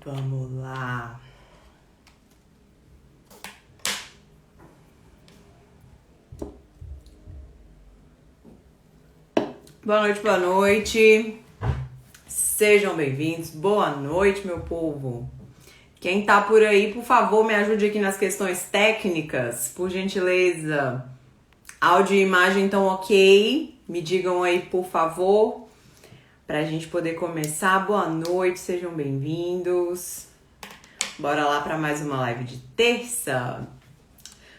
Vamos lá. Boa noite, boa noite. Sejam bem-vindos. Boa noite, meu povo. Quem tá por aí, por favor, me ajude aqui nas questões técnicas, por gentileza. Áudio e imagem estão ok? Me digam aí, por favor, pra gente poder começar. Boa noite, sejam bem-vindos. Bora lá pra mais uma live de terça.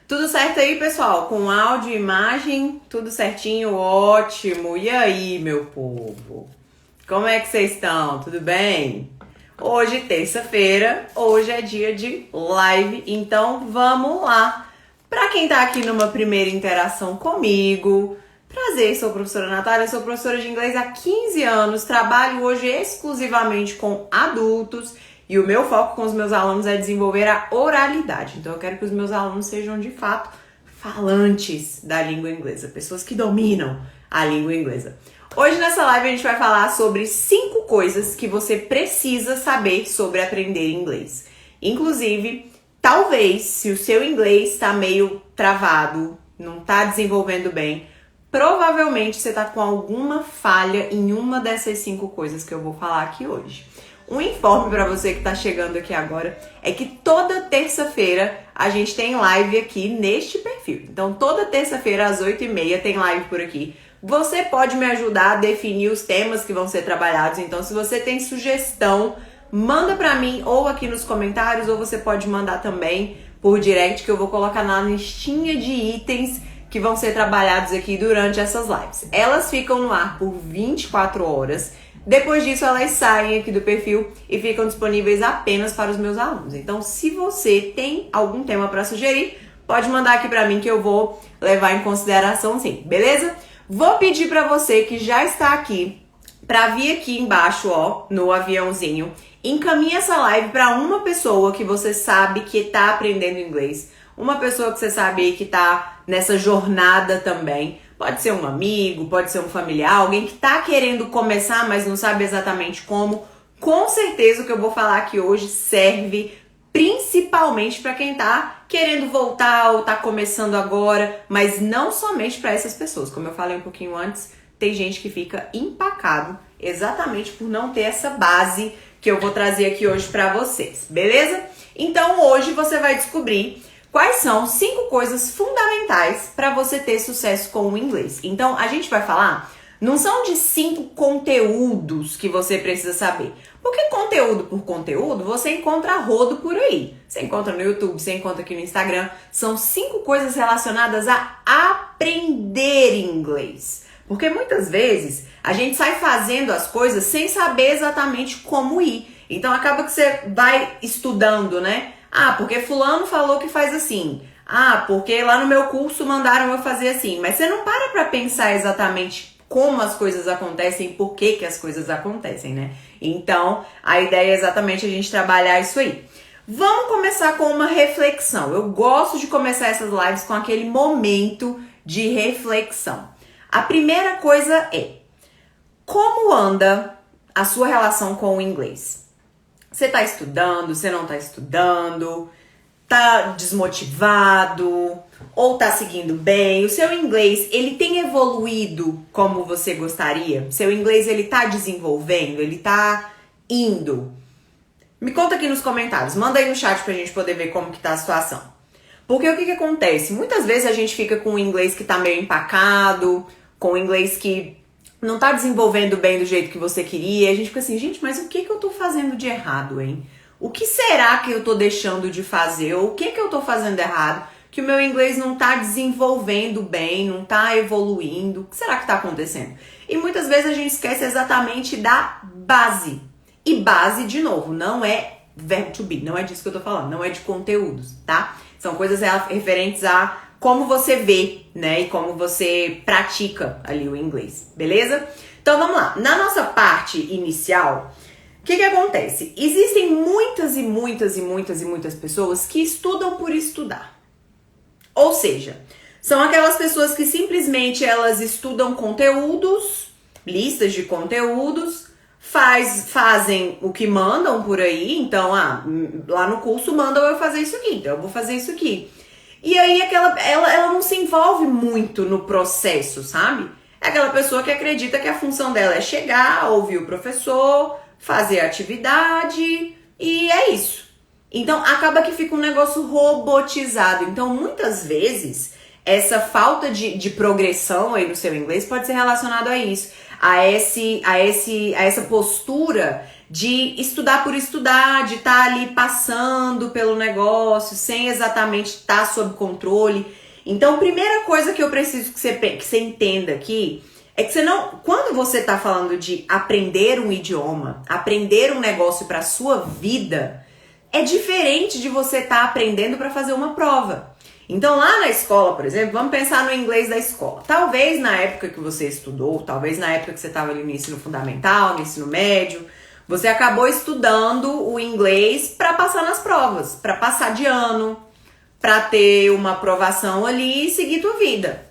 Tudo certo aí, pessoal? Com áudio e imagem, tudo certinho? Ótimo! E aí, meu povo? Como é que vocês estão? Tudo bem? Hoje, terça-feira, hoje é dia de live, então vamos lá! Para quem tá aqui numa primeira interação comigo, prazer, sou a professora Natália, sou professora de inglês há 15 anos, trabalho hoje exclusivamente com adultos e o meu foco com os meus alunos é desenvolver a oralidade. Então eu quero que os meus alunos sejam de fato falantes da língua inglesa, pessoas que dominam a língua inglesa. Hoje nessa live a gente vai falar sobre 5 coisas que você precisa saber sobre aprender inglês. Inclusive, talvez, se o seu inglês está meio travado, não está desenvolvendo bem, provavelmente você está com alguma falha em uma dessas 5 coisas que eu vou falar aqui hoje. Um informe para você que está chegando aqui agora é que toda terça-feira a gente tem live aqui neste perfil. Então, toda terça-feira às 8h30 tem live por aqui. Você pode me ajudar a definir os temas que vão ser trabalhados. Então, se você tem sugestão, manda para mim ou aqui nos comentários, ou você pode mandar também por direct, que eu vou colocar na listinha de itens que vão ser trabalhados aqui durante essas lives. Elas ficam no ar por 24 horas. Depois disso, elas saem aqui do perfil e ficam disponíveis apenas para os meus alunos. Então, se você tem algum tema para sugerir, pode mandar aqui para mim que eu vou levar em consideração sim, beleza? Vou pedir para você que já está aqui para vir aqui embaixo, ó, no aviãozinho, encaminhe essa live para uma pessoa que você sabe que está aprendendo inglês, uma pessoa que você sabe que está nessa jornada também. Pode ser um amigo, pode ser um familiar, alguém que está querendo começar, mas não sabe exatamente como. Com certeza o que eu vou falar aqui hoje serve principalmente para quem está querendo voltar ou está começando agora, mas não somente para essas pessoas. Como eu falei um pouquinho antes, tem gente que fica empacado exatamente por não ter essa base que eu vou trazer aqui hoje para vocês, beleza? Então hoje você vai descobrir quais são 5 coisas fundamentais para você ter sucesso com o inglês. Então, a gente vai falar, não são de 5 conteúdos que você precisa saber. Porque conteúdo por conteúdo, você encontra a rodo por aí. Você encontra no YouTube, você encontra aqui no Instagram. São 5 coisas relacionadas a aprender inglês. Porque muitas vezes a gente sai fazendo as coisas sem saber exatamente como ir. Então, acaba que você vai estudando, né? Ah, porque fulano falou que faz assim. Ah, porque lá no meu curso mandaram eu fazer assim. Mas você não para pensar exatamente como as coisas acontecem e por que as coisas acontecem, né? Então, a ideia é exatamente a gente trabalhar isso aí. Vamos começar com uma reflexão. Eu gosto de começar essas lives com aquele momento de reflexão. A primeira coisa é: como anda a sua relação com o inglês? Você tá estudando, você não tá estudando, tá desmotivado ou tá seguindo bem? O seu inglês, ele tem evoluído como você gostaria? O seu inglês, ele tá desenvolvendo, ele tá indo? Me conta aqui nos comentários, manda aí no chat pra gente poder ver como que tá a situação. Porque o que acontece? Muitas vezes a gente fica com o inglês que tá meio empacado, com o inglês que não tá desenvolvendo bem do jeito que você queria. A gente fica assim, gente, mas o que eu tô fazendo de errado, hein? O que será que eu tô deixando de fazer? Ou o que eu tô fazendo errado? Que o meu inglês não tá desenvolvendo bem, não tá evoluindo. O que será que tá acontecendo? E muitas vezes a gente esquece exatamente da base. E base, de novo, não é verbo to be, não é disso que eu tô falando, não é de conteúdos, tá? São coisas referentes a como você vê, né, e como você pratica ali o inglês, beleza? Então vamos lá, na nossa parte inicial, o que acontece? Existem muitas pessoas que estudam por estudar. Ou seja, são aquelas pessoas que simplesmente elas estudam conteúdos, listas de conteúdos, fazem o que mandam por aí, então, lá no curso mandam eu fazer isso aqui, então eu vou fazer isso aqui. E aí ela não se envolve muito no processo, sabe? É aquela pessoa que acredita que a função dela é chegar, ouvir o professor, fazer a atividade e é isso. Então acaba que fica um negócio robotizado. Então muitas vezes essa falta de progressão aí no seu inglês pode ser relacionado a isso, a essa postura de estudar por estudar, de estar ali passando pelo negócio sem exatamente estar sob controle. Então, primeira coisa que eu preciso que você entenda aqui é que quando você está falando de aprender um idioma, aprender um negócio para sua vida, é diferente de você estar aprendendo para fazer uma prova. Então, lá na escola, por exemplo, vamos pensar no inglês da escola. Talvez na época que você estudou, talvez na época que você estava ali no ensino fundamental, no ensino médio, você acabou estudando o inglês para passar nas provas, para passar de ano, para ter uma aprovação ali e seguir tua vida.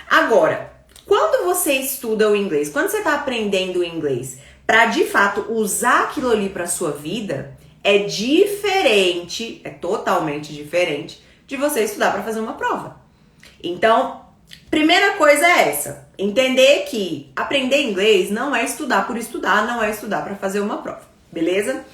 Agora, quando você estuda o inglês, quando você está aprendendo o inglês para de fato usar aquilo ali para sua vida, é diferente, é totalmente diferente de você estudar para fazer uma prova. Então, primeira coisa é essa, entender que aprender inglês não é estudar por estudar, não é estudar para fazer uma prova, beleza?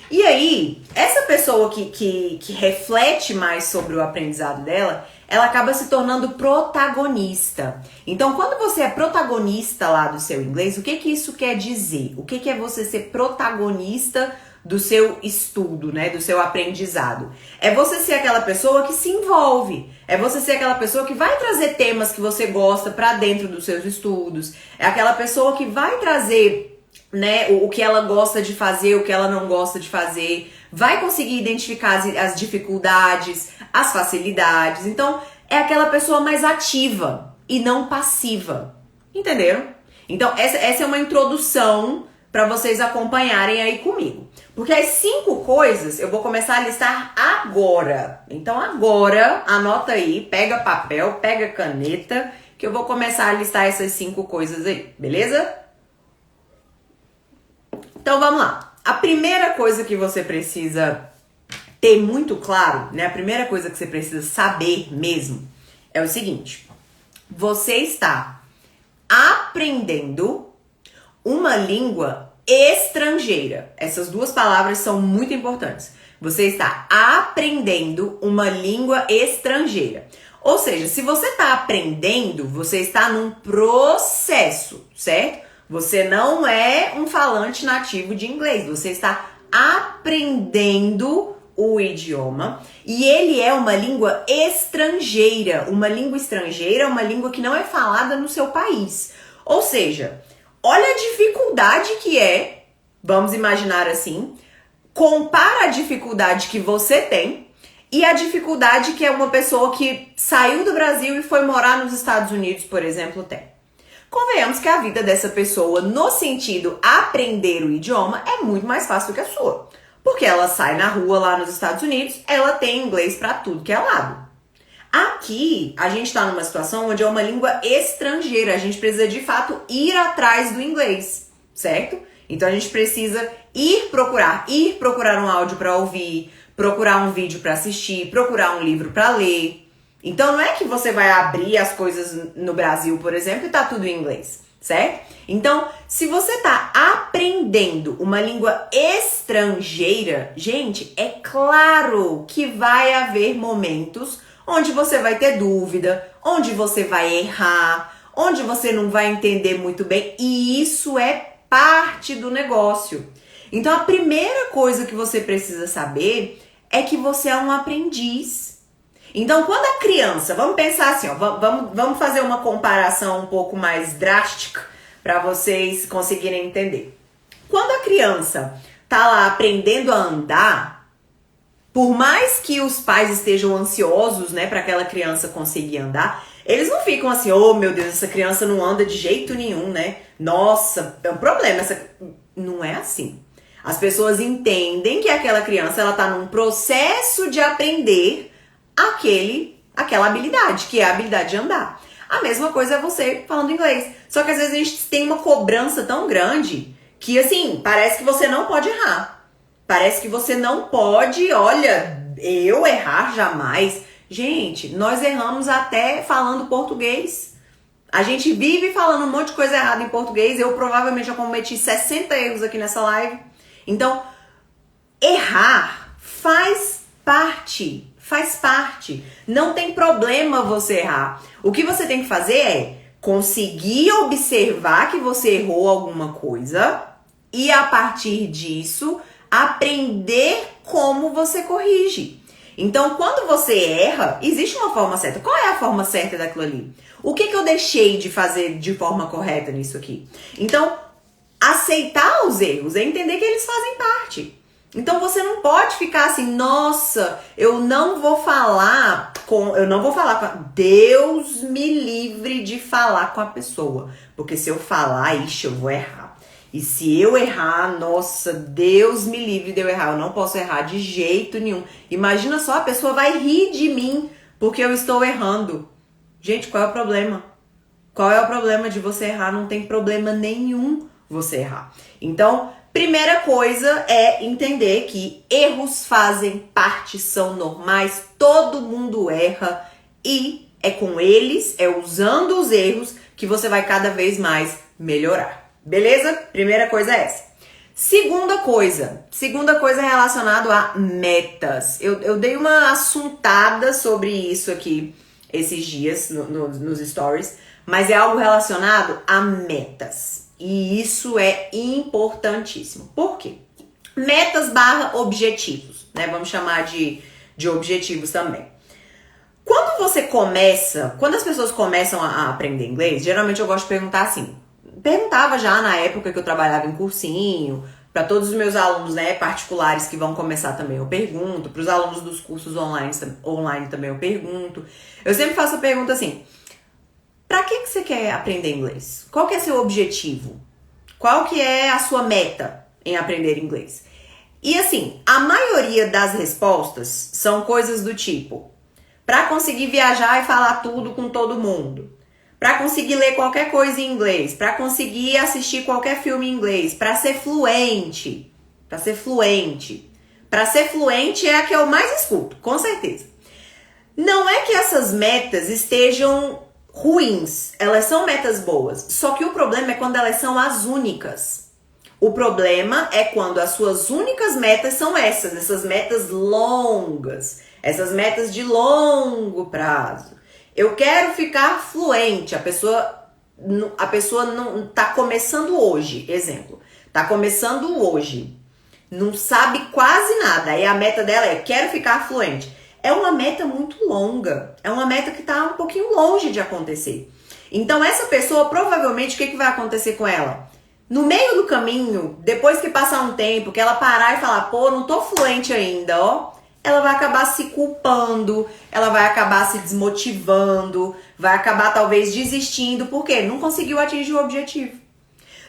E aí, essa pessoa que reflete mais sobre o aprendizado dela, ela acaba se tornando protagonista. Então, quando você é protagonista lá do seu inglês, o que isso quer dizer? O que é você ser protagonista do seu estudo, né, do seu aprendizado? É você ser aquela pessoa que se envolve, é você ser aquela pessoa que vai trazer temas que você gosta para dentro dos seus estudos, é aquela pessoa que vai trazer, né, o que ela gosta de fazer, o que ela não gosta de fazer, vai conseguir identificar as dificuldades, as facilidades. Então, é aquela pessoa mais ativa e não passiva, entenderam? Então, essa é uma introdução para vocês acompanharem aí comigo. Porque as 5 coisas eu vou começar a listar agora. Então agora, anota aí, pega papel, pega caneta, que eu vou começar a listar essas 5 coisas aí, beleza? Então vamos lá. A primeira coisa que você precisa ter muito claro, né? A primeira coisa que você precisa saber mesmo é o seguinte. Você está aprendendo uma língua estrangeira. Essas 2 palavras são muito importantes. Você está aprendendo uma língua estrangeira. Ou seja, se você está aprendendo, você está num processo, certo? Você não é um falante nativo de inglês. Você está aprendendo o idioma e ele é uma língua estrangeira. Uma língua estrangeira é uma língua que não é falada no seu país. Ou seja, olha a dificuldade que é, vamos imaginar assim, compara a dificuldade que você tem e a dificuldade que é uma pessoa que saiu do Brasil e foi morar nos Estados Unidos, por exemplo, tem. Convenhamos que a vida dessa pessoa, no sentido aprender o idioma, é muito mais fácil do que a sua. Porque ela sai na rua lá nos Estados Unidos, ela tem inglês pra tudo que é lado. Aqui, a gente tá numa situação onde é uma língua estrangeira. A gente precisa, de fato, ir atrás do inglês, certo? Então, a gente precisa ir procurar um áudio pra ouvir, procurar um vídeo pra assistir, procurar um livro pra ler. Então, não é que você vai abrir as coisas no Brasil, por exemplo, e tá tudo em inglês, certo? Então, se você tá aprendendo uma língua estrangeira, gente, é claro que vai haver momentos onde você vai ter dúvida, onde você vai errar, onde você não vai entender muito bem, e isso é parte do negócio. Então, a primeira coisa que você precisa saber é que você é um aprendiz. Então, quando a criança, vamos pensar assim, ó, vamos fazer uma comparação um pouco mais drástica para vocês conseguirem entender. Quando a criança tá lá aprendendo a andar, por mais que os pais estejam ansiosos, né, para aquela criança conseguir andar, eles não ficam assim, oh meu Deus, essa criança não anda de jeito nenhum, né? Nossa, é um problema. Não é assim. As pessoas entendem que aquela criança ela tá num processo de aprender aquela habilidade, que é a habilidade de andar. A mesma coisa é você falando inglês. Só que às vezes a gente tem uma cobrança tão grande que assim, parece que você não pode errar. Parece que você não pode, olha, eu errar jamais. Gente, nós erramos até falando português. A gente vive falando um monte de coisa errada em português. Eu provavelmente já cometi 60 erros aqui nessa live. Então, errar faz parte. Faz parte. Não tem problema você errar. O que você tem que fazer é conseguir observar que você errou alguma coisa e, a partir disso, aprender como você corrige. Então, quando você erra, existe uma forma certa. Qual é a forma certa daquilo ali? O que eu deixei de fazer de forma correta nisso aqui? Então, aceitar os erros é entender que eles fazem parte. Então, você não pode ficar assim, nossa, eu não vou falar com... Deus me livre de falar com a pessoa. Porque se eu falar, ixi, eu vou errar. E se eu errar, nossa, Deus me livre de eu errar. Eu não posso errar de jeito nenhum. Imagina só, a pessoa vai rir de mim porque eu estou errando. Gente, qual é o problema? Qual é o problema de você errar? Não tem problema nenhum você errar. Então, primeira coisa é entender que erros fazem parte, são normais. Todo mundo erra e é com eles, é usando os erros que você vai cada vez mais melhorar. Beleza? Primeira coisa é essa. Segunda coisa relacionada a metas. Eu dei uma assuntada sobre isso aqui esses dias nos stories, mas é algo relacionado a metas. E isso é importantíssimo. Por quê? Metas / objetivos, né? Vamos chamar de objetivos também. Quando as pessoas começam a aprender inglês, geralmente eu gosto de perguntar assim. Perguntava já na época que eu trabalhava em cursinho, para todos os meus alunos, né, particulares que vão começar também eu pergunto, para os alunos dos cursos online também eu pergunto. Eu sempre faço a pergunta assim, para que você quer aprender inglês? Qual que é seu objetivo? Qual que é a sua meta em aprender inglês? E assim, a maioria das respostas são coisas do tipo, para conseguir viajar e falar tudo com todo mundo. Para conseguir ler qualquer coisa em inglês, para conseguir assistir qualquer filme em inglês, para ser fluente. Para ser fluente é a que eu mais escuto, com certeza. Não é que essas metas estejam ruins, elas são metas boas. Só que o problema é quando elas são as únicas. O problema é quando as suas únicas metas são essas metas longas, essas metas de longo prazo. Eu quero ficar fluente. A pessoa não tá começando hoje, exemplo. Tá começando hoje. Não sabe quase nada. Aí a meta dela é quero ficar fluente. É uma meta muito longa. É uma meta que tá um pouquinho longe de acontecer. Então essa pessoa, provavelmente, o que vai acontecer com ela? No meio do caminho, depois que passar um tempo, que ela parar e falar, pô, não tô fluente ainda, ó. Ela vai acabar se culpando, ela vai acabar se desmotivando, vai acabar talvez desistindo, porque não conseguiu atingir o objetivo.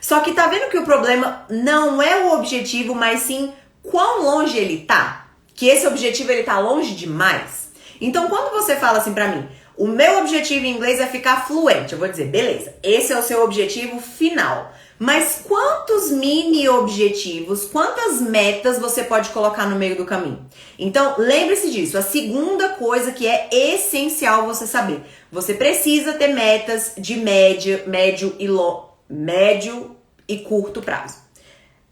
Só que tá vendo que o problema não é o objetivo, mas sim quão longe ele tá? Que esse objetivo ele tá longe demais. Então quando você fala assim pra mim, o meu objetivo em inglês é ficar fluente, eu vou dizer, beleza, esse é o seu objetivo final. Mas quantos mini objetivos, quantas metas você pode colocar no meio do caminho? Então, lembre-se disso. A segunda coisa que é essencial você saber. Você precisa ter metas de médio e curto prazo.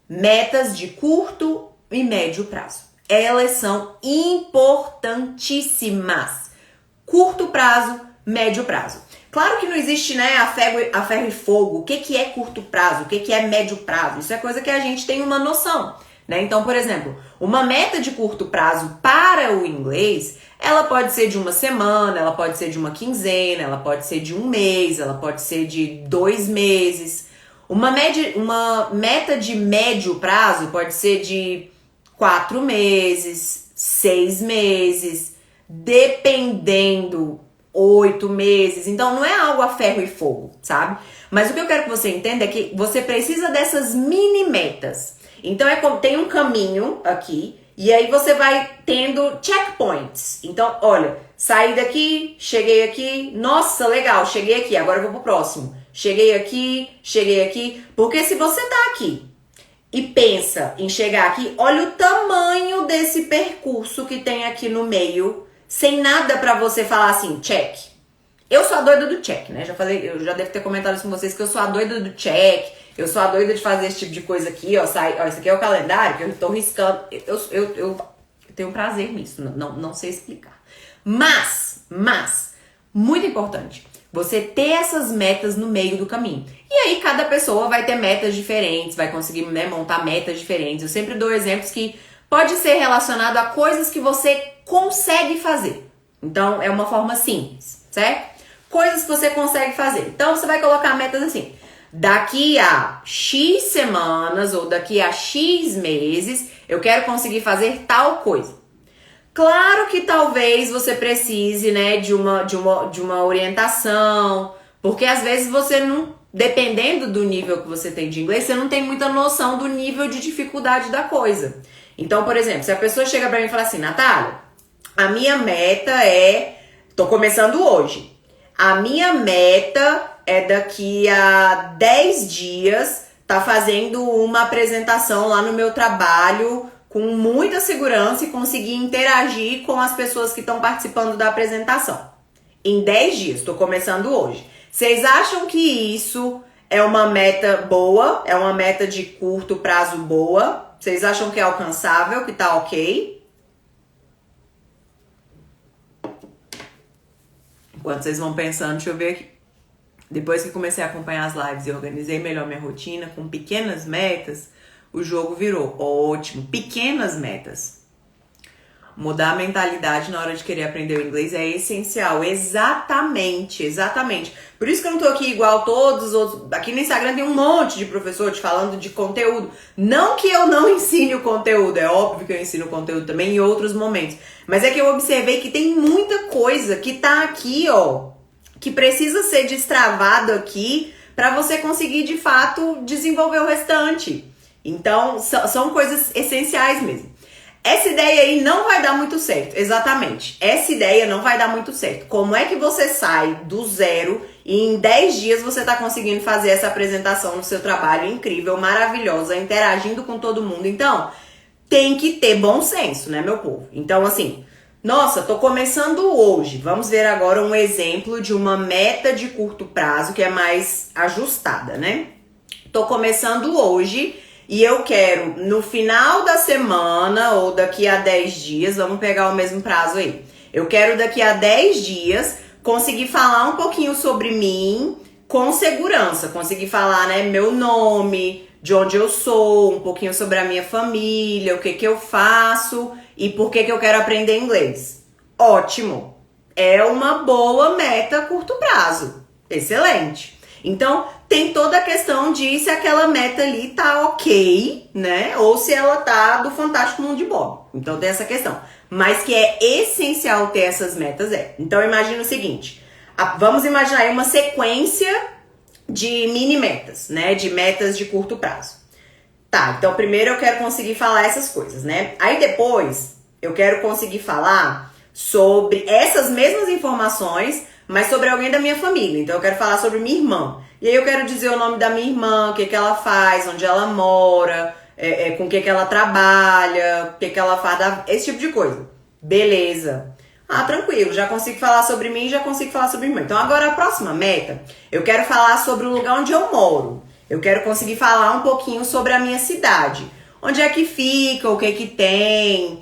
Metas de curto e médio prazo. Elas são importantíssimas. Curto prazo, médio prazo. Claro que não existe, né, a ferro e fogo. O que é curto prazo? O que é médio prazo? Isso é coisa que a gente tem uma noção, né? Então, por exemplo, uma meta de curto prazo para o inglês, ela pode ser de uma semana, ela pode ser de uma quinzena, ela pode ser de um mês, ela pode ser de 2 meses. Uma meta de médio prazo pode ser de 4 meses, 6 meses, dependendo 8 meses, então não é algo a ferro e fogo, sabe? Mas o que eu quero que você entenda é que você precisa dessas mini metas. Então tem um caminho aqui e aí você vai tendo checkpoints. Então, olha, saí daqui, cheguei aqui, nossa, legal, cheguei aqui, agora eu vou pro próximo. Cheguei aqui, porque se você tá aqui e pensa em chegar aqui, olha o tamanho desse percurso que tem aqui no meio, sem nada pra você falar assim, check. Eu sou a doida do check, né? Eu já devo ter comentado isso com vocês, que eu sou a doida do check, eu sou a doida de fazer esse tipo de coisa aqui, ó, ó, isso aqui é o calendário que eu tô riscando, eu tenho prazer nisso, não sei explicar. Mas, muito importante, você ter essas metas no meio do caminho. E aí cada pessoa vai ter metas diferentes, vai conseguir, né, montar metas diferentes. Eu sempre dou exemplos que pode ser relacionado a coisas que você consegue fazer. Então é uma forma simples, certo? Coisas que você consegue fazer. Então você vai colocar metas assim: daqui a X semanas ou daqui a X meses eu quero conseguir fazer tal coisa. Claro que talvez você precise, né, de uma orientação, porque às vezes você não, dependendo do nível que você tem de inglês, você não tem muita noção do nível de dificuldade da coisa. Então, por exemplo, se a pessoa chega pra mim e fala assim, Natália, a minha meta tô começando hoje, a minha meta é daqui a 10 dias tá fazendo uma apresentação lá no meu trabalho com muita segurança e conseguir interagir com as pessoas que estão participando da apresentação. Em 10 dias, estou começando hoje. Vocês acham que isso é uma meta boa? É uma meta de curto prazo boa? Vocês acham que é alcançável, que tá ok? Enquanto vocês vão pensando, deixa eu ver aqui. Depois que comecei a acompanhar as lives e organizei melhor minha rotina com pequenas metas, o jogo virou ótimo. Pequenas metas. Mudar a mentalidade na hora de querer aprender o inglês é essencial. Exatamente. Por isso que eu não tô aqui igual todos os outros. Aqui no Instagram tem um monte de professor te falando de conteúdo. Não que eu não ensine o conteúdo. É óbvio que eu ensino o conteúdo também em outros momentos. Mas é que eu observei que tem muita coisa que tá aqui, ó, que precisa ser destravado aqui para você conseguir, de fato, desenvolver o restante. Então, são coisas essenciais mesmo. Essa ideia aí não vai dar muito certo, exatamente. Essa ideia não vai dar muito certo. Como é que você sai do zero e em 10 dias você tá conseguindo fazer essa apresentação no seu trabalho incrível, maravilhosa, interagindo com todo mundo? Então, tem que ter bom senso, né, meu povo? Então, assim, nossa, tô começando hoje. Vamos ver agora um exemplo de uma meta de curto prazo que é mais ajustada, né? Tô começando hoje e eu quero, no final da semana ou daqui a 10 dias, vamos pegar o mesmo prazo aí. Eu quero daqui a 10 dias conseguir falar um pouquinho sobre mim com segurança. Conseguir falar, né, meu nome, de onde eu sou, um pouquinho sobre a minha família, o que que eu faço e por que que eu quero aprender inglês. Ótimo! É uma boa meta a curto prazo. Excelente! Então, tem toda a questão de se aquela meta ali tá ok, né? Ou se ela tá do Fantástico Mundo de Bob. Então, tem essa questão. Mas que é essencial ter essas metas, é. Então, imagina o seguinte. Vamos imaginar aí uma sequência de mini metas, né? De metas de curto prazo. Tá, então primeiro eu quero conseguir falar essas coisas, né? Aí depois eu quero conseguir falar sobre essas mesmas informações, mas sobre alguém da minha família. Então eu quero falar sobre minha irmã. E aí eu quero dizer o nome da minha irmã, o que que ela faz, onde ela mora, com o que que ela trabalha, o que que ela faz, esse tipo de coisa. Beleza. Ah, tranquilo, já consigo falar sobre mim, já consigo falar sobre minha irmã. Então agora a próxima meta, eu quero falar sobre o lugar onde eu moro. Eu quero conseguir falar um pouquinho sobre a minha cidade. Onde é que fica, o que que tem,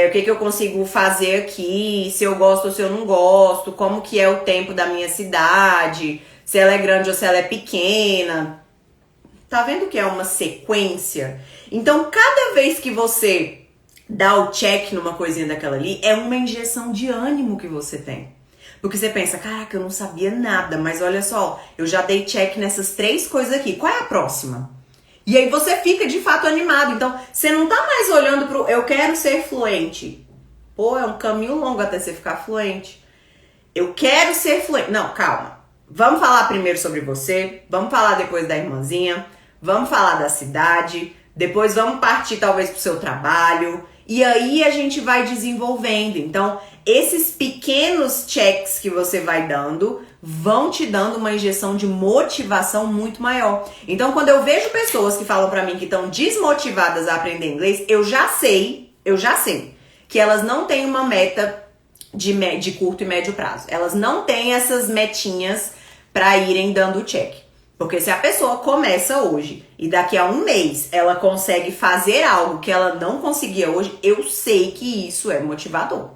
o que que eu consigo fazer aqui, se eu gosto ou se eu não gosto, como que é o tempo da minha cidade, se ela é grande ou se ela é pequena. Tá vendo que é uma sequência? Então, cada vez que você dá o check numa coisinha daquela ali, é uma injeção de ânimo que você tem. Porque você pensa, caraca, eu não sabia nada, mas olha só, eu já dei check nessas 3 coisas aqui. Qual é a próxima? E aí você fica de fato animado. Então, você não tá mais olhando pro eu quero ser fluente. Pô, é um caminho longo até você ficar fluente. Eu quero ser fluente. Não, calma. Vamos falar primeiro sobre você, vamos falar depois da irmãzinha, vamos falar da cidade, depois vamos partir talvez pro seu trabalho. E aí a gente vai desenvolvendo. Então, esses pequenos checks que você vai dando vão te dando uma injeção de motivação muito maior. Então, quando eu vejo pessoas que falam pra mim que estão desmotivadas a aprender inglês, eu já sei que elas não têm uma meta de curto e médio prazo. Elas não têm essas metinhas pra irem dando check. Porque se a pessoa começa hoje e daqui a um mês ela consegue fazer algo que ela não conseguia hoje, eu sei que isso é motivador.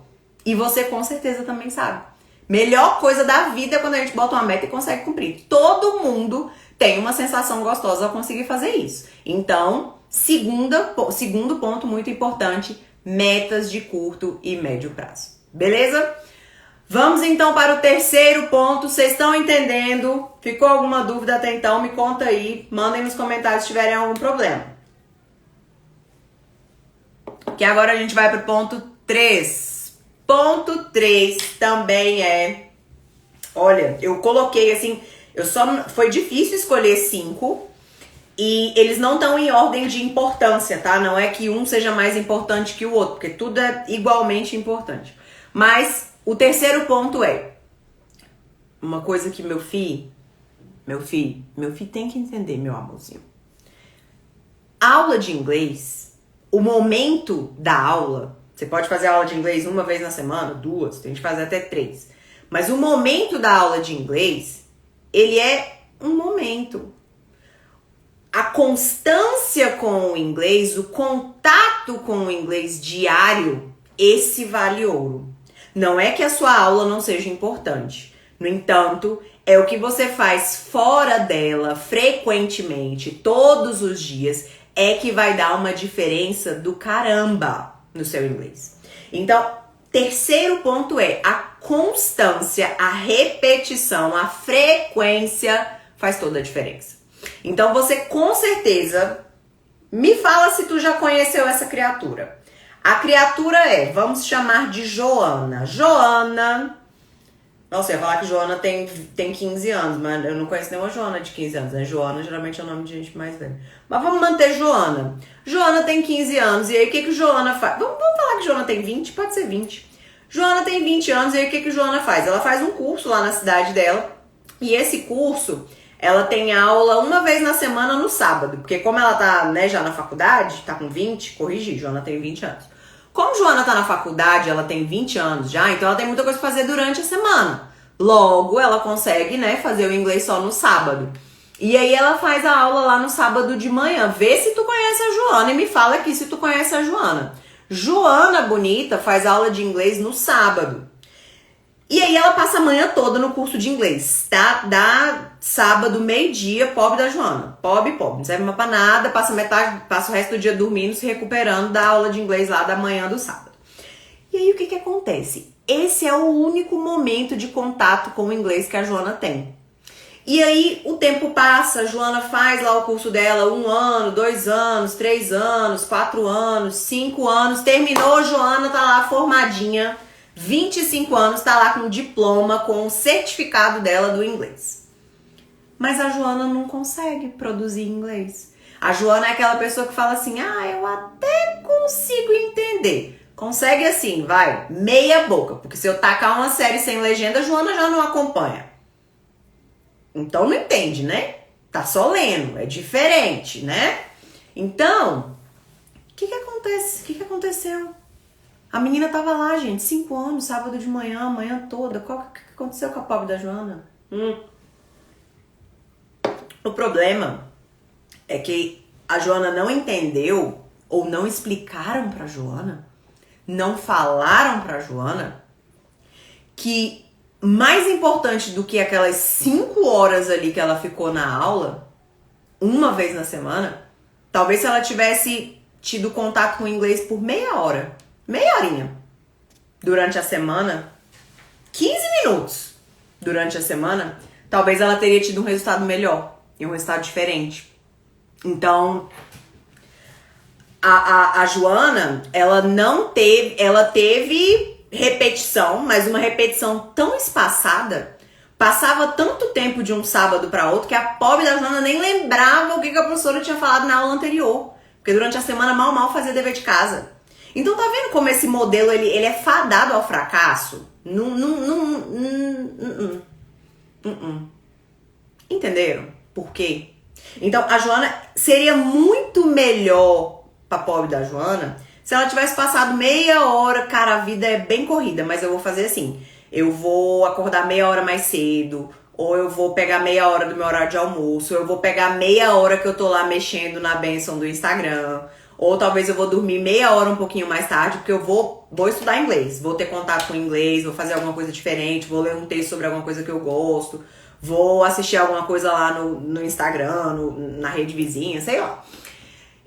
E você com certeza também sabe. Melhor coisa da vida é quando a gente bota uma meta e consegue cumprir. Todo mundo tem uma sensação gostosa ao conseguir fazer isso. Então, segundo ponto muito importante, metas de curto e médio prazo. Beleza? Vamos então para o terceiro ponto. Vocês estão entendendo? Ficou alguma dúvida até então? Me conta aí. Mandem nos comentários se tiverem algum problema. Que agora a gente vai para o ponto 3. Ponto 3 também é... Olha, eu coloquei assim... Foi difícil escolher 5. E eles não estão em ordem de importância, tá? Não é que um seja mais importante que o outro. Porque tudo é igualmente importante. Mas o terceiro ponto é... Uma coisa que meu filho tem que entender, meu amorzinho. Aula de inglês, o momento da aula... Você pode fazer aula de inglês uma vez na semana, 2, tem que fazer até 3. Mas o momento da aula de inglês, ele é um momento. A constância com o inglês, o contato com o inglês diário, esse vale ouro. Não é que a sua aula não seja importante. No entanto, é o que você faz fora dela, frequentemente, todos os dias, é que vai dar uma diferença do caramba no seu inglês. Então, terceiro ponto é a constância, a repetição, a frequência faz toda a diferença. Então, você com certeza, me fala se tu já conheceu essa criatura. A criatura vamos chamar de Joana. Joana... Nossa, eu ia falar que Joana tem 15 anos, mas eu não conheço nenhuma Joana de 15 anos, né? Joana geralmente é o nome de gente mais velha. Mas vamos manter Joana. Joana tem 15 anos, e aí o que Joana faz? Vamos falar que Joana tem 20? Pode ser 20. Joana tem 20 anos, e aí o que Joana faz? Ela faz um curso lá na cidade dela, e esse curso, ela tem aula uma vez na semana no sábado, porque como ela tá, né, já na faculdade, tá com 20, corrigi, Joana tem 20 anos. Como Joana tá na faculdade, ela tem 20 anos já, então ela tem muita coisa pra fazer durante a semana. Logo, ela consegue, né, fazer o inglês só no sábado. E aí ela faz a aula lá no sábado de manhã. Vê se tu conhece a Joana e me fala aqui se tu conhece a Joana. Joana bonita faz aula de inglês no sábado. E aí ela passa a manhã toda no curso de inglês, tá? Da sábado, meio-dia, pobre da Joana. Pobre. Não serve mais pra nada, passa o resto do dia dormindo, se recuperando da aula de inglês lá da manhã do sábado. E aí o que acontece? Esse é o único momento de contato com o inglês que a Joana tem. E aí o tempo passa, a Joana faz lá o curso dela 1 ano, 2 anos, 3 anos, 4 anos, 5 anos. Terminou, Joana tá lá formadinha, 25 anos, tá lá com o diploma, com o certificado dela do inglês. Mas a Joana não consegue produzir inglês. A Joana é aquela pessoa que fala assim, eu até consigo entender. Consegue assim, vai, meia boca. Porque se eu tacar uma série sem legenda, a Joana já não acompanha. Então não entende, né? Tá só lendo, é diferente, né? Então, o que acontece? O que aconteceu? A menina tava lá, gente, 5 anos, sábado de manhã, a manhã toda. O que aconteceu com a pobre da Joana? O problema é que a Joana não entendeu, ou não explicaram pra Joana, não falaram pra Joana, que mais importante do que aquelas 5 horas ali que ela ficou na aula, uma vez na semana, talvez se ela tivesse tido contato com o inglês por meia horinha, durante a semana, 15 minutos durante a semana, talvez ela teria tido um resultado melhor e um resultado diferente. Então, a Joana, ela teve repetição, mas uma repetição tão espaçada, passava tanto tempo de um sábado para outro, que a pobre da Joana nem lembrava o que a professora tinha falado na aula anterior, porque durante a semana mal fazia dever de casa. Então tá vendo como esse modelo ele é fadado ao fracasso? Entenderam? Por quê? Então a Joana seria muito melhor pra pobre da Joana se ela tivesse passado meia hora. Cara, a vida é bem corrida, mas eu vou fazer assim. Eu vou acordar meia hora mais cedo, ou eu vou pegar meia hora do meu horário de almoço, ou eu vou pegar meia hora que eu tô lá mexendo na bênção do Instagram, ou talvez eu vou dormir meia hora um pouquinho mais tarde, porque eu vou estudar inglês, vou ter contato com inglês, vou fazer alguma coisa diferente, vou ler um texto sobre alguma coisa que eu gosto, vou assistir alguma coisa lá no Instagram, na rede vizinha, sei lá.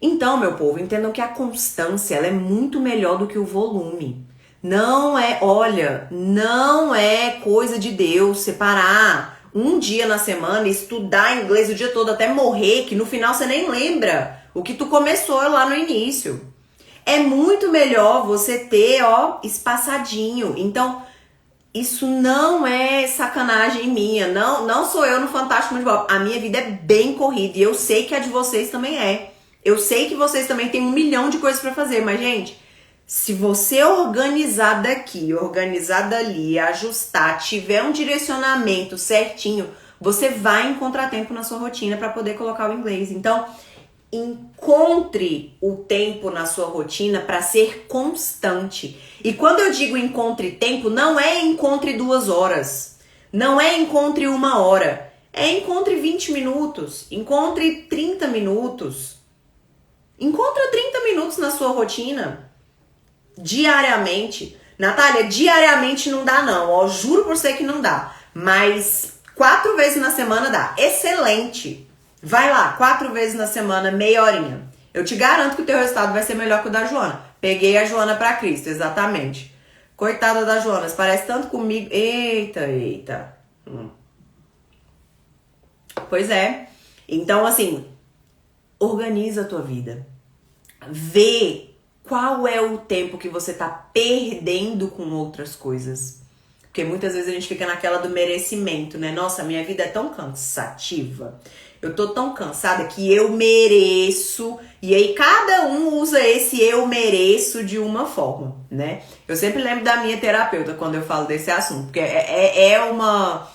Então, meu povo, entendam que a constância ela é muito melhor do que o volume. Não é, olha, não é coisa de Deus separar um dia na semana e estudar inglês o dia todo até morrer, que no final você nem lembra o que tu começou lá no início. É muito melhor você ter, espaçadinho. Então, isso não é sacanagem minha. Não sou eu no Fantástico Mundo de Bob. A minha vida é bem corrida e eu sei que a de vocês também é. Eu sei que vocês também têm 1 milhão de coisas pra fazer, mas, gente, se você organizar daqui, organizar dali, ajustar, tiver um direcionamento certinho, você vai encontrar tempo na sua rotina para poder colocar o inglês. Então, encontre o tempo na sua rotina para ser constante. E quando eu digo encontre tempo, não é encontre 2 horas, não é encontre 1 hora, é encontre 20 minutos, encontre 30 minutos. Encontra 30 minutos na sua rotina, diariamente. Natália, diariamente não dá não, juro por você que não dá. Mas 4 vezes na semana dá, excelente. Vai lá, 4 vezes na semana, meia horinha. Eu te garanto que o teu resultado vai ser melhor que o da Joana. Peguei a Joana pra Cristo, exatamente. Coitada da Joana, se parece tanto comigo. Eita. Pois é. Então, assim, organiza a tua vida. Vê qual é o tempo que você tá perdendo com outras coisas. Porque muitas vezes a gente fica naquela do merecimento, né? Nossa, minha vida é tão cansativa. Eu tô tão cansada que eu mereço. E aí cada um usa esse eu mereço de uma forma, né? Eu sempre lembro da minha terapeuta quando eu falo desse assunto. Porque é uma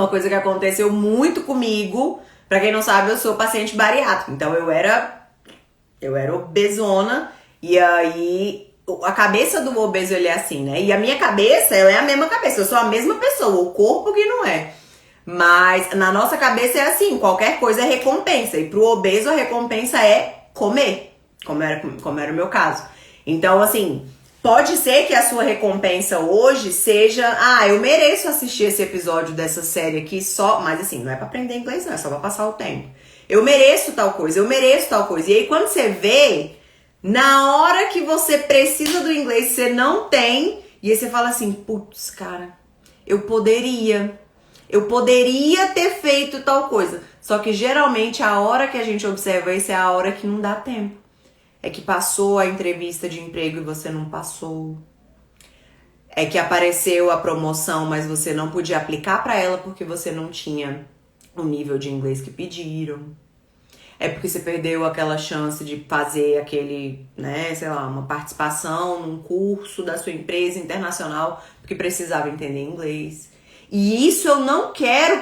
coisa que aconteceu muito comigo. Pra quem não sabe, eu sou paciente bariátrico. Então eu era obesona. E aí a cabeça do obeso ele é assim, né? E a minha cabeça, ela é a mesma cabeça. Eu sou a mesma pessoa, o corpo que não é. Mas na nossa cabeça é assim, qualquer coisa é recompensa. E pro obeso a recompensa é comer, como era o meu caso. Então, assim, pode ser que a sua recompensa hoje seja, eu mereço assistir esse episódio dessa série aqui só, mas assim, não é pra aprender inglês não, é só pra passar o tempo. Eu mereço tal coisa, eu mereço tal coisa. E aí quando você vê, na hora que você precisa do inglês, você não tem, e aí você fala assim, putz, cara, eu poderia ter feito tal coisa. Só que geralmente a hora que a gente observa isso é a hora que não dá tempo. É que passou a entrevista de emprego e você não passou. É que apareceu a promoção, mas você não podia aplicar para ela porque você não tinha o nível de inglês que pediram. É porque você perdeu aquela chance de fazer aquele, né, sei lá, uma participação num curso da sua empresa internacional porque precisava entender inglês. E isso eu não quero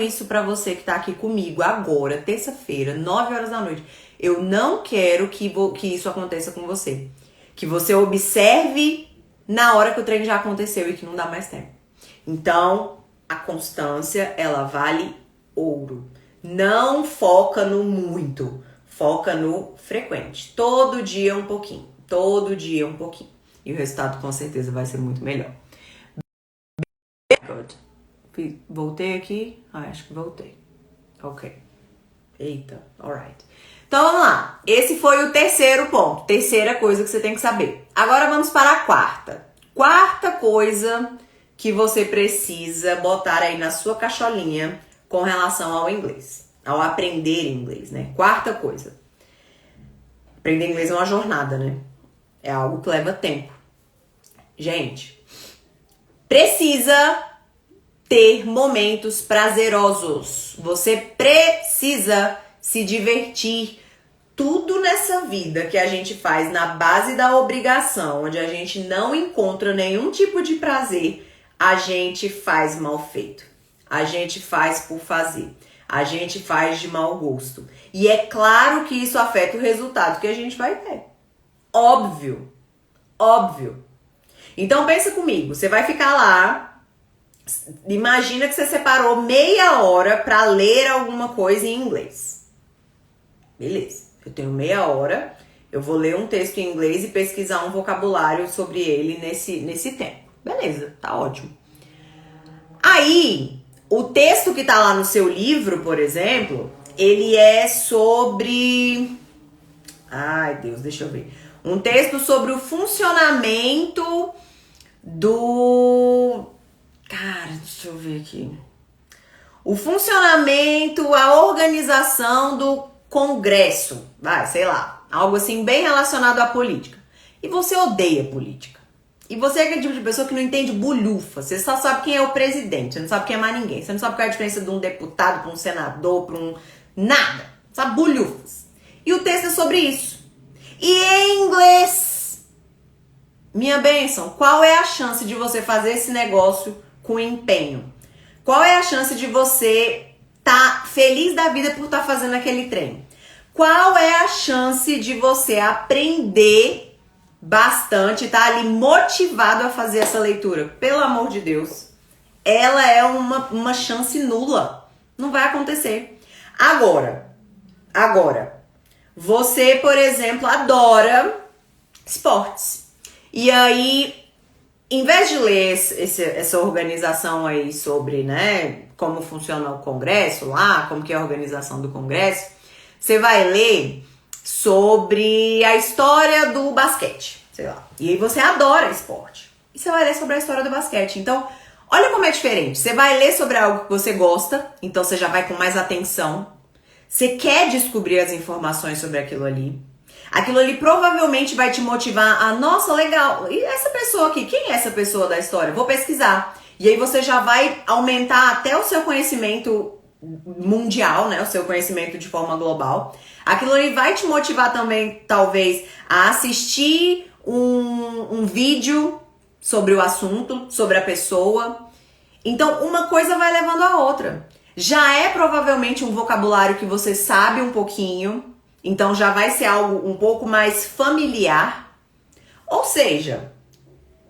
isso pra você que tá aqui comigo agora, terça-feira, 9 horas da noite. Eu não quero que isso aconteça com você. Que você observe na hora que o trem já aconteceu e que não dá mais tempo. Então, a constância, ela vale ouro. Não foca no muito, foca no frequente. Todo dia um pouquinho, todo dia um pouquinho. E o resultado com certeza vai ser muito melhor. Good. Voltei aqui? Acho que voltei. Ok. Eita, alright. Então vamos lá. Esse foi o terceiro ponto. Terceira coisa que você tem que saber. Agora vamos para a quarta. Quarta coisa que você precisa botar aí na sua caixolinha com relação ao inglês. Ao aprender inglês, né? Quarta coisa. Aprender inglês é uma jornada, né? É algo que leva tempo. Gente, precisa ter momentos prazerosos. Você precisa se divertir tudo nessa vida que a gente faz na base da obrigação, onde a gente não encontra nenhum tipo de prazer, a gente faz mal feito. A gente faz por fazer. A gente faz de mau gosto. E é claro que isso afeta o resultado que a gente vai ter. Óbvio. Óbvio. Então pensa comigo, você vai ficar lá, imagina que você separou meia hora para ler alguma coisa em inglês. Beleza, eu tenho meia hora, eu vou ler um texto em inglês e pesquisar um vocabulário sobre ele nesse tempo. Beleza, tá ótimo. Aí, o texto que tá lá no seu livro, por exemplo, ele é sobre... Ai, Deus, deixa eu ver. Um texto sobre o funcionamento do... Cara, deixa eu ver aqui. O funcionamento, a organização do Congresso. Vai, sei lá. Algo assim bem relacionado à política. E você odeia política. E você é aquele tipo de pessoa que não entende bulhufa. Você só sabe quem é o presidente. Você não sabe quem é mais ninguém. Você não sabe qual é a diferença de um deputado para um senador, para um... Nada. Sabe bulhufas. E o texto é sobre isso. E em inglês. Minha bênção, qual é a chance de você fazer esse negócio com empenho? Qual é a chance de você estar feliz da vida por estar fazendo aquele trem? Qual é a chance de você aprender bastante, estar ali motivado a fazer essa leitura? Pelo amor de Deus, ela é uma chance nula. Não vai acontecer. Agora, você, por exemplo, adora esportes. E aí, em vez de ler essa organização aí sobre, né, como funciona o Congresso lá, como que é a organização do Congresso, você vai ler sobre a história do basquete, sei lá. E aí você adora esporte. E você vai ler sobre a história do basquete. Então, olha como é diferente. Você vai ler sobre algo que você gosta, então você já vai com mais atenção. Você quer descobrir as informações sobre aquilo ali. Aquilo ali provavelmente vai te motivar a, nossa, legal, e essa pessoa aqui, quem é essa pessoa da história? Vou pesquisar. E aí você já vai aumentar até o seu conhecimento mundial, né? O seu conhecimento de forma global. Aquilo ali vai te motivar também, talvez, a assistir um vídeo sobre o assunto, sobre a pessoa. Então, uma coisa vai levando a outra. Já é provavelmente um vocabulário que você sabe um pouquinho, então já vai ser algo um pouco mais familiar. Ou seja,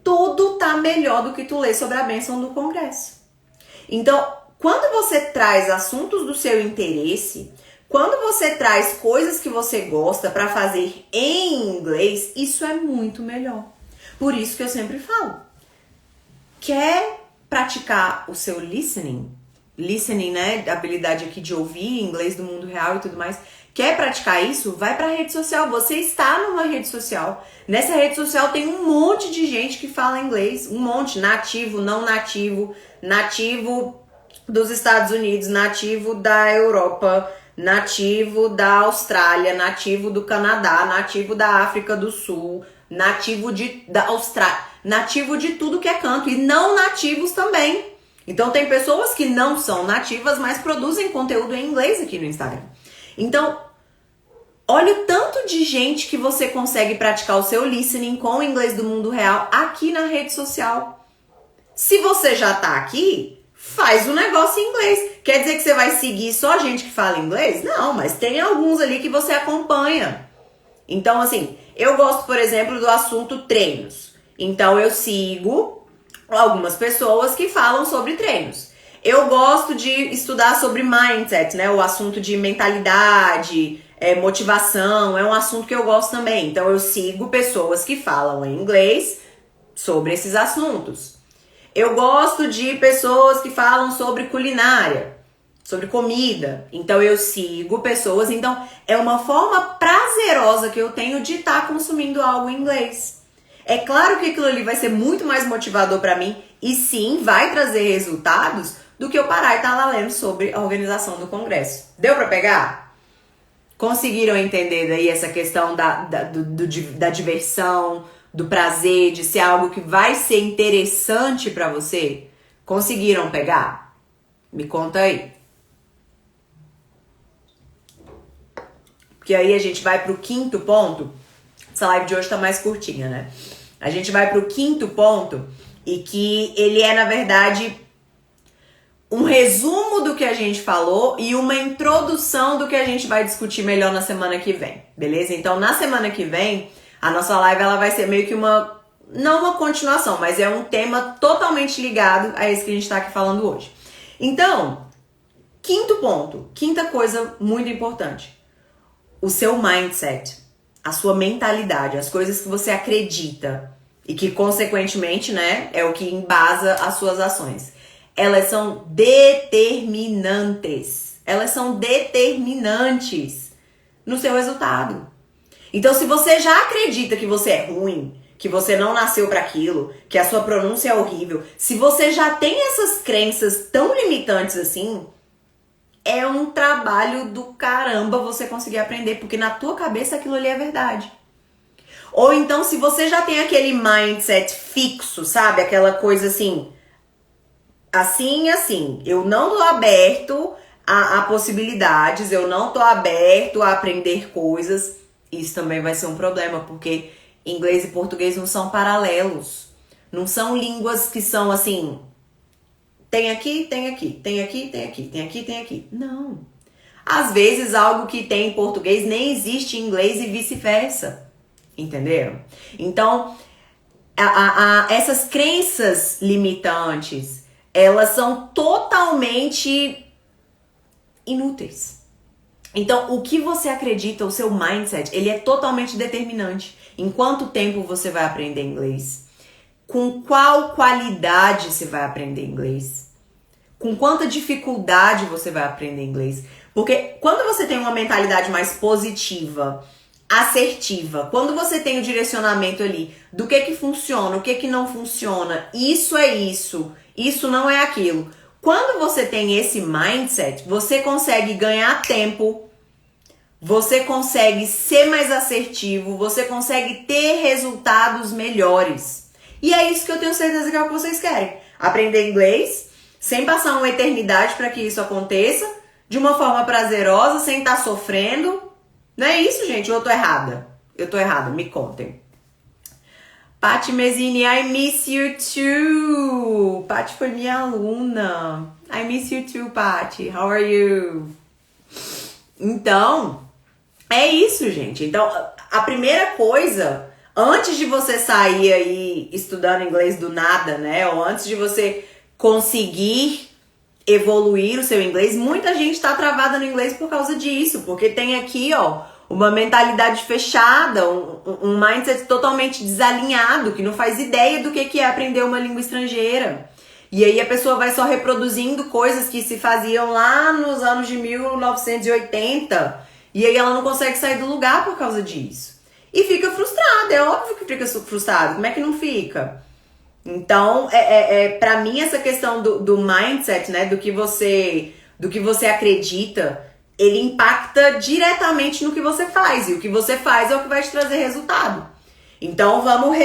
tudo tá melhor do que tu ler sobre a bênção do Congresso. Então, quando você traz assuntos do seu interesse, quando você traz coisas que você gosta para fazer em inglês, isso é muito melhor. Por isso que eu sempre falo, quer praticar o seu listening, né, a habilidade aqui de ouvir inglês do mundo real e tudo mais, quer praticar isso? Vai pra rede social. Você está numa rede social. Nessa rede social tem um monte de gente que fala inglês. Um monte. Nativo, não nativo. Nativo dos Estados Unidos. Nativo da Europa. Nativo da Austrália. Nativo do Canadá. Nativo da África do Sul. Nativo da Austrália. Nativo de tudo que é canto. E não nativos também. Então tem pessoas que não são nativas, mas produzem conteúdo em inglês aqui no Instagram. Então, olha o tanto de gente que você consegue praticar o seu listening com o inglês do mundo real aqui na rede social. Se você já tá aqui, faz o negócio em inglês. Quer dizer que você vai seguir só gente que fala inglês? Não, mas tem alguns ali que você acompanha. Então, assim, eu gosto, por exemplo, do assunto treinos. Então, eu sigo algumas pessoas que falam sobre treinos. Eu gosto de estudar sobre mindset, né? O assunto de mentalidade, motivação, é um assunto que eu gosto também. Então eu sigo pessoas que falam em inglês sobre esses assuntos. Eu gosto de pessoas que falam sobre culinária, sobre comida. Então eu sigo pessoas. Então é uma forma prazerosa que eu tenho de estar consumindo algo em inglês. É claro que aquilo ali vai ser muito mais motivador para mim e sim vai trazer resultados do que eu parar e estar lá lendo sobre a organização do Congresso. Deu para pegar? Conseguiram entender daí essa questão da diversão, do prazer, de ser algo que vai ser interessante para você? Conseguiram pegar? Me conta aí. porque aí a gente vai pro quinto ponto. Essa live de hoje tá mais curtinha, né? A gente vai pro quinto ponto e que ele é, na verdade, um resumo do que a gente falou e uma introdução do que a gente vai discutir melhor na semana que vem, beleza? Então, na semana que vem, a nossa live ela vai ser meio que não uma continuação, mas é um tema totalmente ligado a esse que a gente tá aqui falando hoje. Então, quinto ponto, quinta coisa muito importante, o seu mindset, a sua mentalidade, as coisas que você acredita e que, consequentemente, né, é o que embasa as suas ações. Elas são determinantes. Elas são determinantes no seu resultado. Então, se você já acredita que você é ruim, que você não nasceu para aquilo, que a sua pronúncia é horrível, se você já tem essas crenças tão limitantes assim, é um trabalho do caramba você conseguir aprender, porque na tua cabeça aquilo ali é verdade. Ou então, se você já tem aquele mindset fixo, sabe? Aquela coisa assim, eu não tô aberto a possibilidades, eu não tô aberto a aprender coisas, isso também vai ser um problema, porque inglês e português não são paralelos, não são línguas que são assim, tem aqui, tem aqui, tem aqui, tem aqui, tem aqui, tem aqui. Não. Às vezes algo que tem em português nem existe em inglês e vice-versa, entenderam? Então, essas crenças limitantes, elas são totalmente inúteis. Então, o que você acredita, o seu mindset, ele é totalmente determinante. Em quanto tempo você vai aprender inglês? Com qual qualidade você vai aprender inglês? Com quanta dificuldade você vai aprender inglês? Porque quando você tem uma mentalidade mais positiva, assertiva, quando você tem o direcionamento ali do que funciona, o que não funciona, isso é isso não é aquilo. Quando você tem esse mindset, você consegue ganhar tempo, você consegue ser mais assertivo, você consegue ter resultados melhores. E é isso que eu tenho certeza que é o que vocês querem. Aprender inglês, sem passar uma eternidade para que isso aconteça, de uma forma prazerosa, sem estar sofrendo. Não é isso, gente? Ou eu tô errada? Eu tô errada, me contem. Paty Mezzini, I miss you too. Paty foi minha aluna. I miss you too, Paty. How are you? Então, é isso, gente. Então, a primeira coisa, antes de você sair aí estudando inglês do nada, né? Ou antes de você conseguir evoluir o seu inglês, muita gente tá travada no inglês por causa disso. Porque tem aqui, ó, uma mentalidade fechada, um mindset totalmente desalinhado, que não faz ideia do que é aprender uma língua estrangeira. E aí a pessoa vai só reproduzindo coisas que se faziam lá nos anos de 1980, e aí ela não consegue sair do lugar por causa disso. E fica frustrada, é óbvio que fica frustrado, como é que não fica? Então, pra mim, essa questão do mindset, né, do que você acredita, ele impacta diretamente no que você faz. E o que você faz é o que vai te trazer resultado. Então, vamos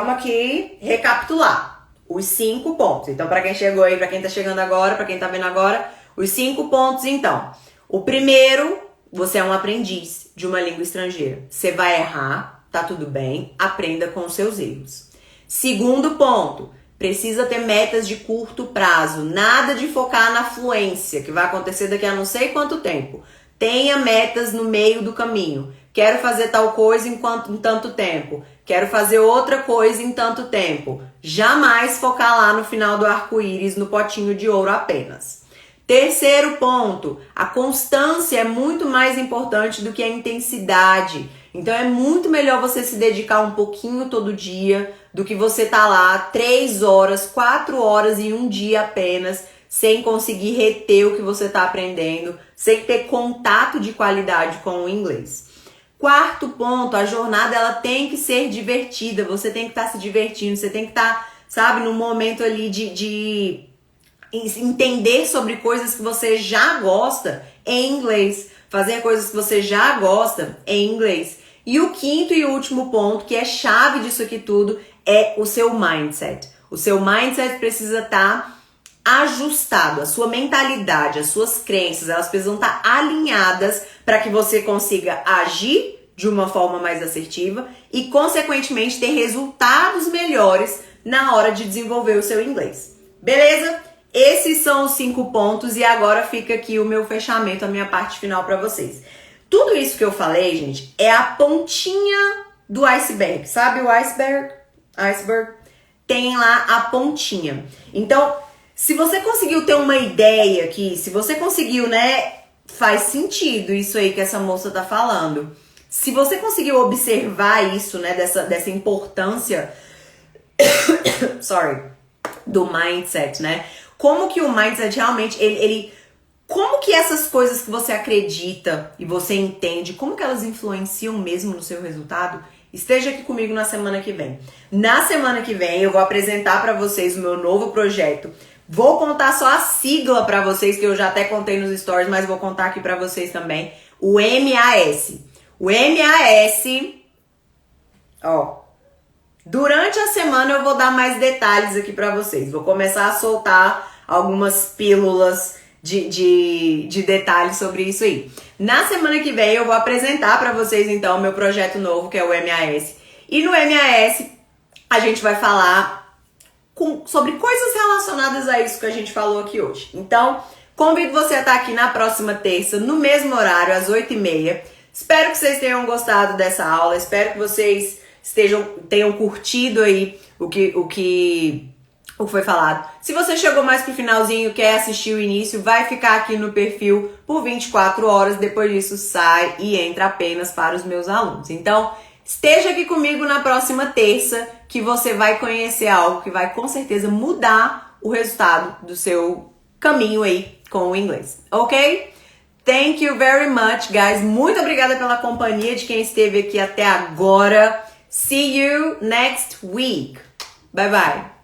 aqui recapitular os 5 pontos. Então, para quem chegou aí, para quem tá chegando agora, para quem tá vendo agora, os 5 pontos, então. O primeiro, você é um aprendiz de uma língua estrangeira. Você vai errar, tá tudo bem, aprenda com os seus erros. Segundo ponto, precisa ter metas de curto prazo. Nada de focar na fluência, que vai acontecer daqui a não sei quanto tempo. Tenha metas no meio do caminho. Quero fazer tal coisa em tanto tempo. Quero fazer outra coisa em tanto tempo. Jamais focar lá no final do arco-íris, no potinho de ouro apenas. Terceiro ponto, a constância é muito mais importante do que a intensidade. Então é muito melhor você se dedicar um pouquinho todo dia do que você tá lá 3 horas, 4 horas em um dia apenas, sem conseguir reter o que você tá aprendendo, sem ter contato de qualidade com o inglês. Quarto ponto, a jornada ela tem que ser divertida, você tem que estar se divertindo, você tem que estar, sabe, num momento ali de entender sobre coisas que você já gosta em inglês, fazer coisas que você já gosta em inglês. E o quinto e último ponto, que é chave disso aqui tudo, é o seu mindset. O seu mindset precisa estar ajustado, a sua mentalidade, as suas crenças, elas precisam estar alinhadas para que você consiga agir de uma forma mais assertiva e, consequentemente, ter resultados melhores na hora de desenvolver o seu inglês. Beleza? Esses são os 5 pontos e agora fica aqui o meu fechamento, a minha parte final para vocês. Tudo isso que eu falei, gente, é a pontinha do iceberg. Sabe o iceberg? Iceberg tem lá a pontinha. Então, se você conseguiu ter uma ideia aqui, se você conseguiu, né, faz sentido isso aí que essa moça tá falando. Se você conseguiu observar isso, né, dessa importância do mindset, né? Como que o mindset realmente, como que essas coisas que você acredita e você entende, como que elas influenciam mesmo no seu resultado? Esteja aqui comigo na semana que vem. Na semana que vem eu vou apresentar para vocês o meu novo projeto. Vou contar só a sigla para vocês, que eu já até contei nos stories, mas vou contar aqui para vocês também. O MAS. O MAS, ó, durante a semana eu vou dar mais detalhes aqui para vocês. Vou começar a soltar algumas pílulas de detalhes sobre isso aí. Na semana que vem eu vou apresentar para vocês então o meu projeto novo, que é o MAS. E no MAS a gente vai falar sobre coisas relacionadas a isso que a gente falou aqui hoje. Então, convido você a estar aqui na próxima terça, no mesmo horário, às 8h30. Espero que vocês tenham gostado dessa aula, espero que vocês tenham curtido aí o que foi falado. Se você chegou mais pro finalzinho, quer assistir o início, vai ficar aqui no perfil por 24 horas, depois disso sai e entra apenas para os meus alunos. Então, esteja aqui comigo na próxima terça, que você vai conhecer algo que vai com certeza mudar o resultado do seu caminho aí com o inglês, ok? Thank you very much, guys. Muito obrigada pela companhia de quem esteve aqui até agora. See you next week. Bye bye.